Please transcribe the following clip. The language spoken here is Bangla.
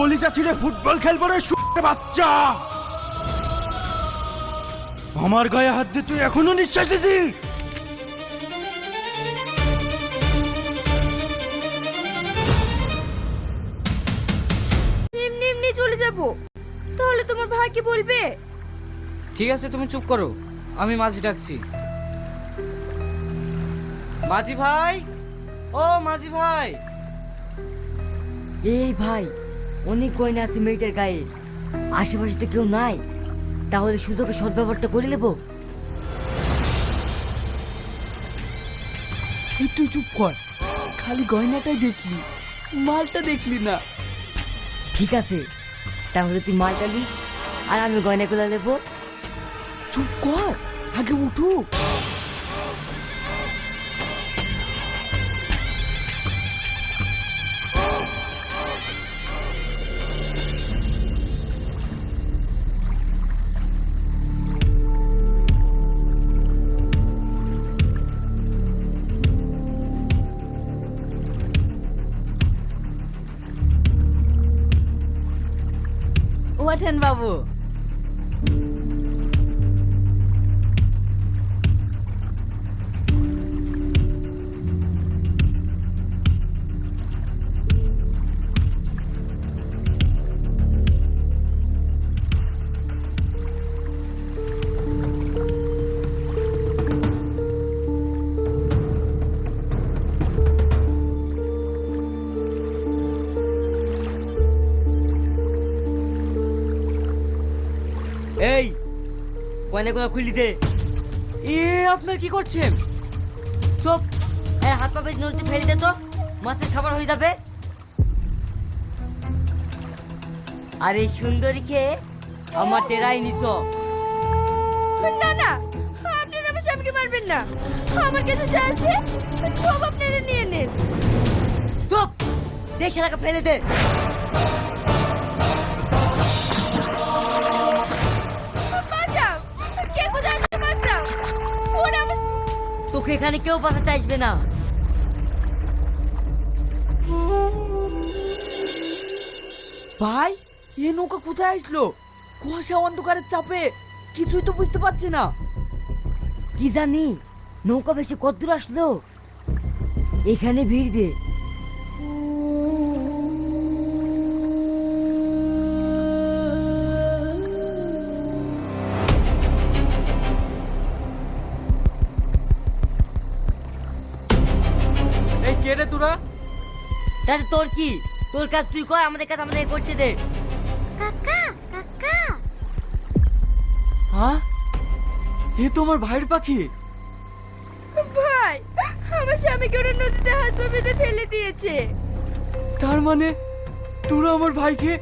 কলিজা ছিঁড়ে ফুটবল খেলবো রে শুয়োরের বাচ্চা। আমার গায়ে হাত দিয়ে তুই এখনো নিঃশ্বাস দিছিস? এমনি এমনি চলে যাব, তাহলে তোমার ভাই কি বলবে? ঠিক আছে, তুমি চুপ করো, আমি মাঝি ডাকছি। মাঝি ভাই, ও মাঝি ভাই। এই ভাই, অনেক গয়না আছে মেয়েটার গায়ে, আশেপাশে তো কেউ নাই, তাহলে সুযোগে সদ্ব্যবহারটা করে নেবো। তুই চুপ কর, খালি গয়নাটাই দেখলি, মালটা দেখলি না। ঠিক আছে, তাহলে তুই মালটা নিস আর আমি গয়নাগুলো নেবো। চুপ কর, আগে উঠু। ওঠেন বাবু। এই, গয়নাগুলো খুলি দে। আপনার কি করছেন? চুপ, এই হাত পা বেঁধে নদীতে ফেলে দে তো, মাছের খাবার হয়ে যাবে। আর এই সুন্দরীকে আমার টেরাই নিছ। না না, আপনারা আমার স্বামীকে মারবেন না, আমার কাছে যা আছে সব আপনারা নিয়ে নেন। চুপ, দেশ এলাকা ফেলে দে। বাঁচাও, কে কোথায় আছে বাঁচাও, ওরা আমার। তোকে এখানে কেউ বাঁচাতে আসবে না। ভাই, এ নৌকা কোথায় আসলো? কুয়াশা অন্ধকারের চাপে কিছুই তো বুঝতে পারছি না। কি জানি নৌকা বেশি কদ্দূর আসলো। এখানে ভিড় দে। এই কে রে তোরা? তাতে তোর কি? তোর কাজ তুই কর, আমাদের কাজ আমাদের করতে দে। কাকা কাকা, হ্যাঁ, এ তো আমার ভাইয়ের পাখি। ভাই আমার স্বামীকে ওরা নদীতে হাত পা বেঁধে ফেলে দিয়েছে। তার মানে তোরা আমার ভাইকে